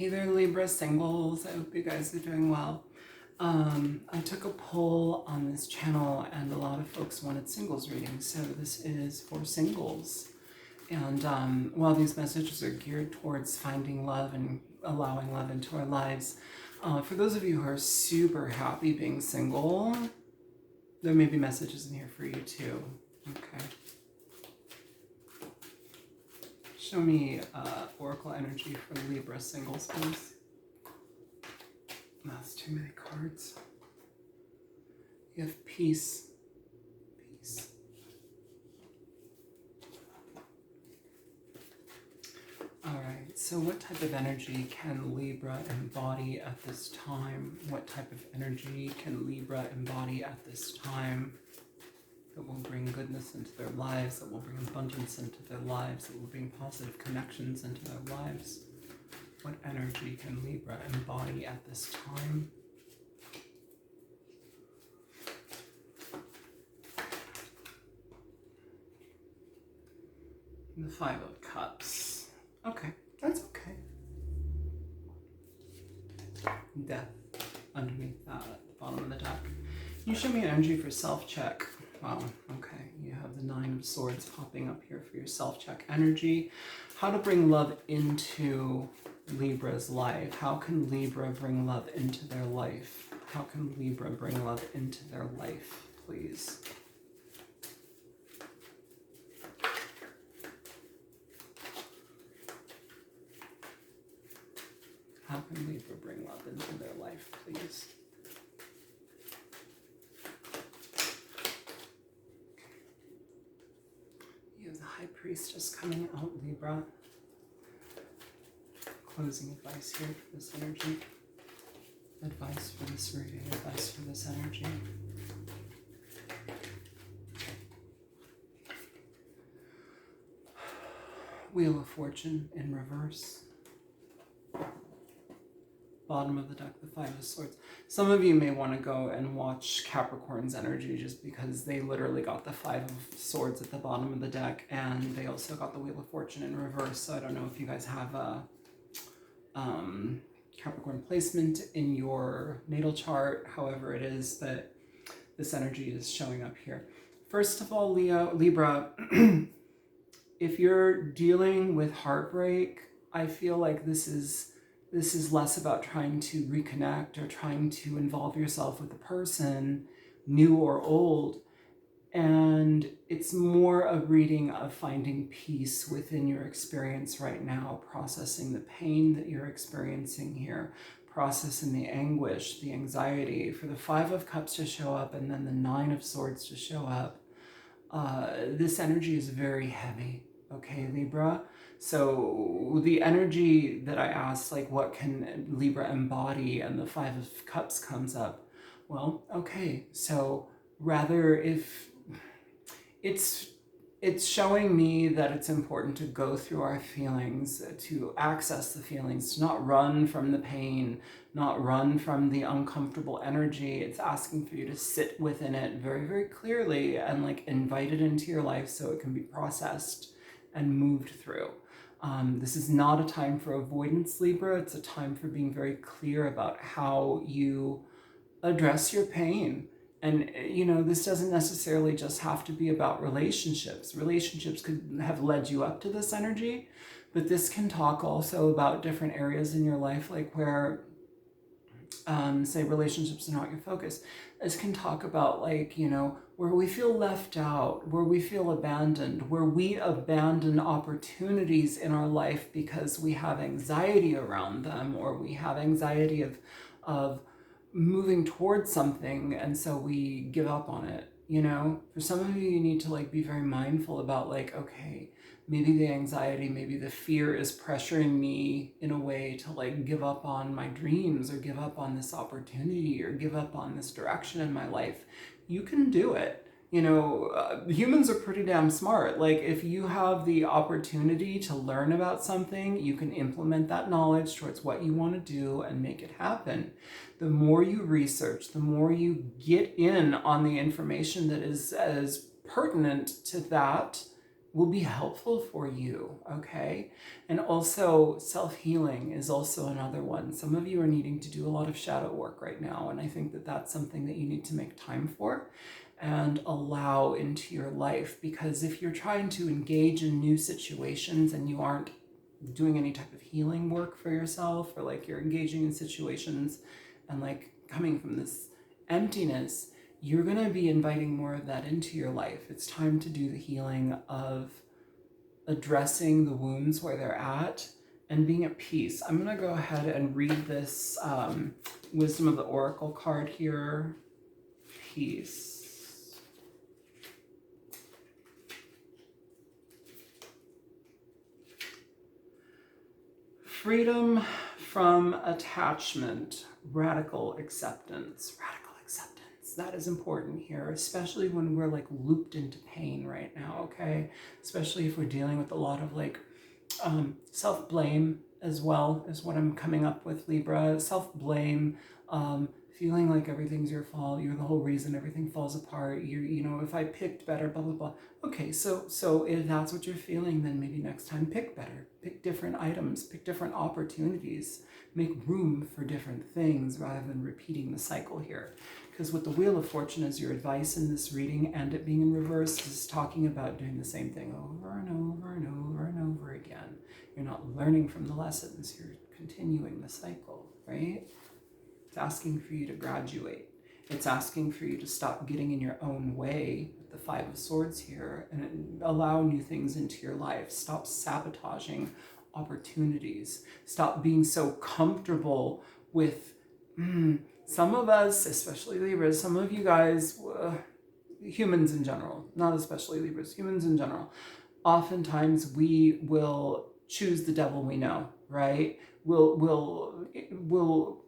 Hey there, Libra singles. I hope you guys are doing well. I took a poll on this channel and a lot of folks wanted singles readings, so this is for singles. And while these messages are geared towards finding love and allowing love into our lives, for those of you who are super happy being single, there may be messages in here for you too. Okay. Show me Oracle energy for Libra singles, please. That's too many cards. You have peace. Peace. Alright, so what type of energy can Libra embody at this time? What type of energy can Libra embody at this time that will bring goodness into their lives, that will bring abundance into their lives, that will bring positive connections into their lives? What energy can Libra embody at this time? The Five of Cups. Okay, that's okay. Death underneath that at the bottom of the deck. Can you show me energy for self-check? Wow, okay. You have the Nine of Swords popping up here for your self-check energy. How to bring love into Libra's life. How can Libra bring love into their life? How can Libra bring love into their life, please? How can Libra bring love into their life, please? You have the High Priestess coming out, Libra. Closing advice here for this energy. Advice for this reading, advice for this energy. Wheel of Fortune in reverse. Bottom of the deck, the Five of Swords. Some of you may want to go and watch Capricorn's energy just because they literally got the Five of Swords at the bottom of the deck and they also got the Wheel of Fortune in reverse. So I don't know if you guys have a Capricorn placement in your natal chart, however it is that this energy is showing up here. First of all, Libra, if you're dealing with heartbreak, I feel like this is less about trying to reconnect or trying to involve yourself with a person, new or old, and it's more a reading of finding peace within your experience right now, processing the pain that you're experiencing here, processing the anguish, the anxiety. For the Five of Cups to show up and then the Nine of Swords to show up, this energy is very heavy, okay, Libra? So the energy that I asked, like, what can Libra embody? And the Five of Cups comes up. Well, okay, so rather if it's showing me that it's important to go through our feelings, to access the feelings, to not run from the pain, not run from the uncomfortable energy. It's asking for you to sit within it very, very clearly and like invite it into your life so it can be processed and moved through. This is not a time for avoidance, Libra. It's a time for being very clear about how you address your pain. And, you know, this doesn't necessarily just have to be about relationships. Relationships could have led you up to this energy, but this can talk also about different areas in your life, like where, say, relationships are not your focus. This can talk about, like, you know, where we feel left out, where we feel abandoned, where we abandon opportunities in our life because we have anxiety around them, or we have anxiety of moving towards something, and so we give up on it. You know, for some of you, you need to like be very mindful about like, okay, maybe the anxiety, maybe the fear is pressuring me in a way to like give up on my dreams or give up on this opportunity or give up on this direction in my life. You can do it. You know, humans are pretty damn smart. Like, if you have the opportunity to learn about something, you can implement that knowledge towards what you want to do and make it happen. The more you research, the more you get in on the information that is as pertinent to that, will be helpful for you, okay? And also self-healing is also another one. Some of you are needing to do a lot of shadow work right now, and I think that that's something that you need to make time for and allow into your life, because if you're trying to engage in new situations and you aren't doing any type of healing work for yourself, or like you're engaging in situations and like coming from this emptiness, you're going to be inviting more of that into your life. It's time to do the healing of addressing the wounds where they're at and being at peace. I'm going to go ahead and read this Wisdom of the Oracle card here. Peace. Freedom from attachment, radical acceptance. Radical acceptance. That is important here, especially when we're like looped into pain right now, okay? Especially if we're dealing with a lot of like self-blame as well, is what I'm coming up with, Libra. Self-blame, feeling like everything's your fault, you're the whole reason everything falls apart, you know, if I picked better, blah, blah, blah. Okay, so if that's what you're feeling, then maybe next time pick better, pick different items, pick different opportunities, make room for different things rather than repeating the cycle here. Because what the Wheel of Fortune is, your advice in this reading, and it being in reverse, is talking about doing the same thing over and over and over and over again. You're not learning from the lessons, you're continuing the cycle, right? It's asking for you to graduate. It's asking for you to stop getting in your own way with the Five of Swords here and allow new things into your life. Stop sabotaging opportunities. Stop being so comfortable with some of us, especially Libras, some of you guys, humans in general, not especially Libras, humans in general, oftentimes we will choose the devil we know, right? We'll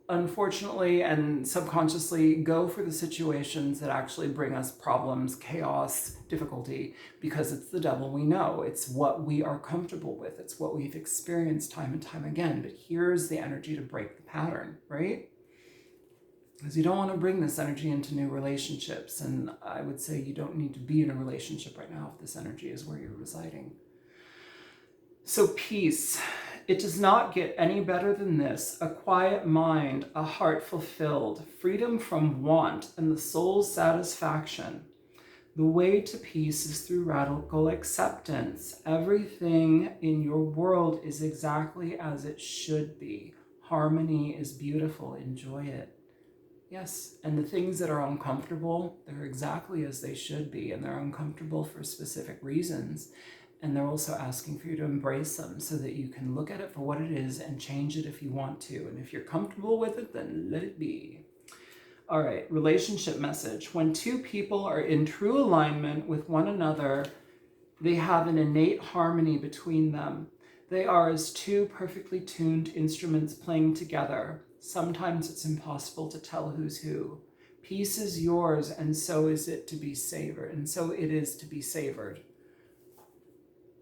unfortunately and subconsciously go for the situations that actually bring us problems, chaos, difficulty, because it's the devil we know. It's what we are comfortable with. It's what we've experienced time and time again. But here's the energy to break the pattern, right? Because you don't want to bring this energy into new relationships. And I would say you don't need to be in a relationship right now if this energy is where you're residing. So peace. It does not get any better than this. A quiet mind, a heart fulfilled, freedom from want, and the soul's satisfaction. The way to peace is through radical acceptance. Everything in your world is exactly as it should be. Harmony is beautiful. Enjoy it. Yes, and the things that are uncomfortable, they're exactly as they should be, and they're uncomfortable for specific reasons. And they're also asking for you to embrace them so that you can look at it for what it is and change it if you want to. And if you're comfortable with it, then let it be. All right, relationship message. When two people are in true alignment with one another, they have an innate harmony between them. They are as two perfectly tuned instruments playing together. Sometimes it's impossible to tell who's who. Peace is yours, and so is it to be savored, and so it is to be savored.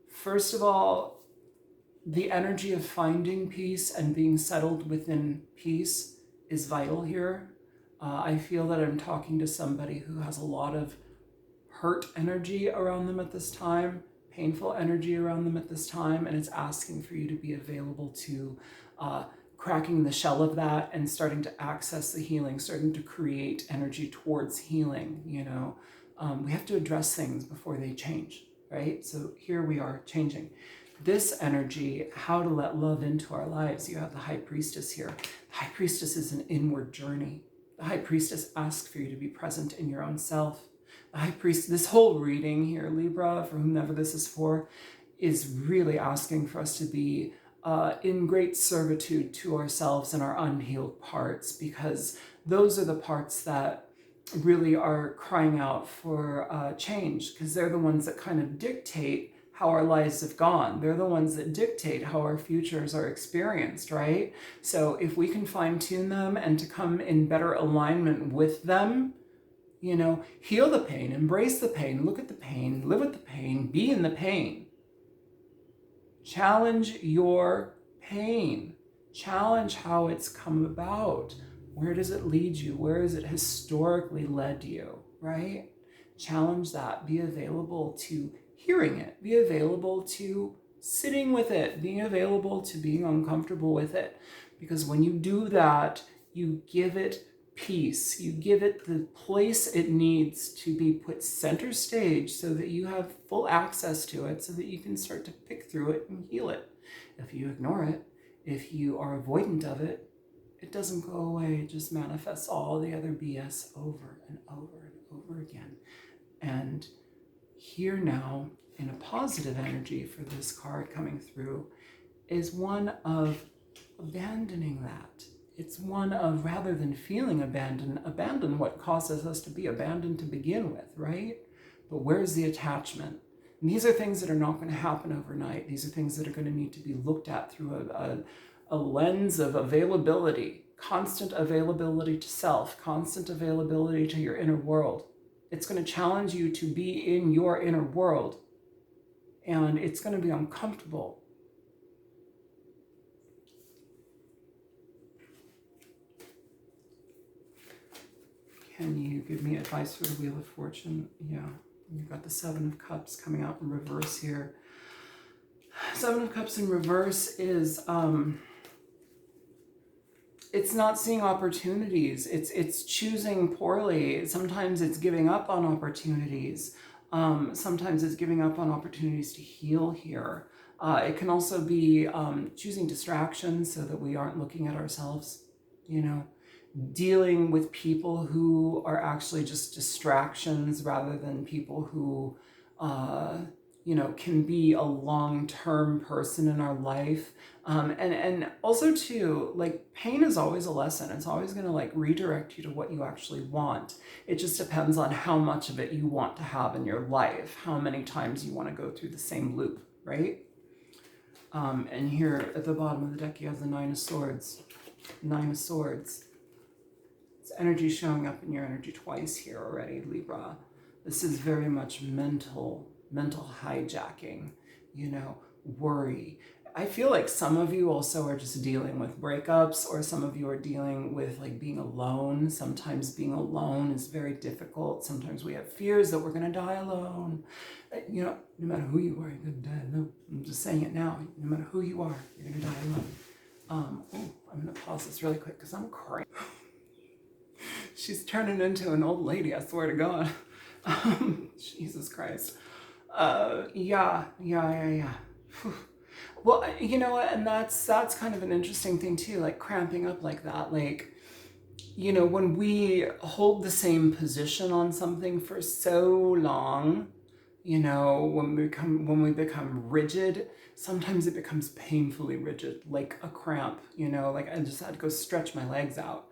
First of all, the energy of finding peace and being settled within peace is vital here. I feel that I'm talking to somebody who has a lot of hurt energy around them at this time, painful energy around them at this time, and it's asking for you to be available to cracking the shell of that and starting to access the healing, starting to create energy towards healing. You know, we have to address things before they change, right? So here we are changing this energy, how to let love into our lives. You have the High Priestess here. The High Priestess is an inward journey. The High Priestess asks for you to be present in your own self. The High Priest, this whole reading here, Libra, for whomever this is for, is really asking for us to be in great servitude to ourselves and our unhealed parts, because those are the parts that really are crying out for change, because they're the ones that kind of dictate how our lives have gone. They're the ones that dictate how our futures are experienced, right? So if we can fine-tune them and to come in better alignment with them, you know, heal the pain, embrace the pain, look at the pain, live with the pain, be in the pain. Challenge your pain. Challenge how it's come about. Where does it lead you? Where has it historically led you, right? Challenge that. Be available to hearing it, be available to sitting with it, being available to being uncomfortable with it. Because when you do that, you give it peace. You give it the place it needs to be put center stage so that you have full access to it, so that you can start to pick through it and heal it. If you ignore it, if you are avoidant of it, it doesn't go away. It just manifests all the other BS over and over and over again. And here now, in a positive energy for this card coming through, is one of abandoning that. It's one of, rather than feeling abandoned, abandon what causes us to be abandoned to begin with, right? But where's the attachment? And these are things that are not going to happen overnight. These are things that are going to need to be looked at through a lens of availability, constant availability to self, constant availability to your inner world. It's going to challenge you to be in your inner world, and it's going to be uncomfortable. Can you give me advice for the Wheel of Fortune? Yeah, you've got the Seven of Cups coming out in reverse here. Seven of Cups in reverse is, it's not seeing opportunities. It's choosing poorly. Sometimes it's giving up on opportunities. Sometimes it's giving up on opportunities to heal here. It can also be choosing distractions so that we aren't looking at ourselves, you know, dealing with people who are actually just distractions rather than people who, you know, can be a long-term person in our life. And also too, like, pain is always a lesson. It's always going to like redirect you to what you actually want. It just depends on how much of it you want to have in your life, how many times you want to go through the same loop, right? And here at the bottom of the deck, you have the Nine of Swords. Nine of Swords. It's energy showing up in your energy twice here already, Libra. This is very much mental hijacking, you know, worry. I feel like some of you also are just dealing with breakups, or some of you are dealing with like being alone. Sometimes being alone is very difficult. Sometimes we have fears that we're going to die alone. You know, no matter who you are, you're going to die alone. I'm just saying it now. No matter who you are, you're going to die alone. I'm going to pause this really quick because I'm crying. She's turning into an old lady, I swear to God. Jesus Christ. Yeah. Well, you know what, and that's kind of an interesting thing too, like cramping up like that. Like, you know, when we hold the same position on something for so long, you know, when we become rigid, sometimes it becomes painfully rigid, like a cramp, you know, like I just had to go stretch my legs out.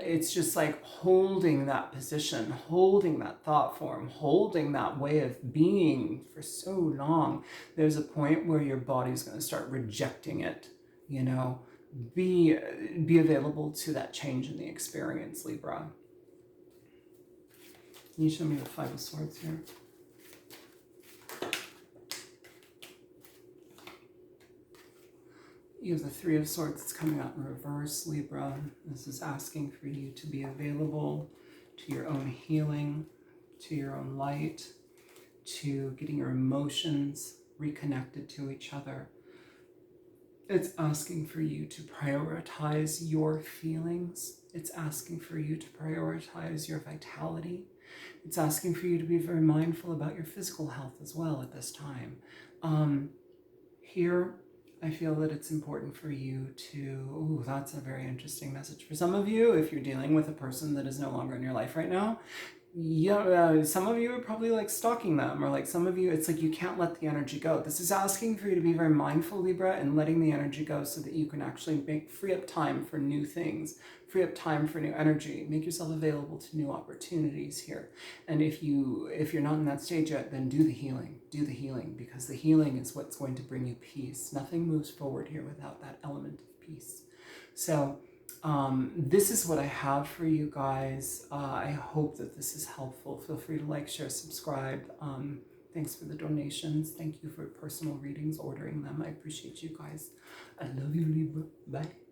It's just like holding that position, holding that thought form, holding that way of being for so long. There's a point where your body's going to start rejecting it, you know. Be available to that change in the experience, Libra. Can you show me the Five of Swords here? You have the Three of Swords that's coming out in reverse, Libra. This is asking for you to be available to your own healing, to your own light, to getting your emotions reconnected to each other. It's asking for you to prioritize your feelings. It's asking for you to prioritize your vitality. It's asking for you to be very mindful about your physical health as well at this time. Here, I feel that it's important for you to, that's a very interesting message for some of you. If you're dealing with a person that is no longer in your life right now, yeah, some of you are probably like stalking them, or like some of you, it's like you can't let the energy go. This is asking for you to be very mindful, Libra, and letting the energy go so that you can actually free up time for new things, free up time for new energy, make yourself available to new opportunities here. And if you're not in that stage yet, then do the healing, because the healing is what's going to bring you peace. Nothing moves forward here without that element of peace. So this is what I have for you guys. I hope that this is helpful. Feel free to like, share, subscribe. Thanks for the donations. Thank you for personal readings, ordering them. I appreciate you guys. I love you, Libra. Bye.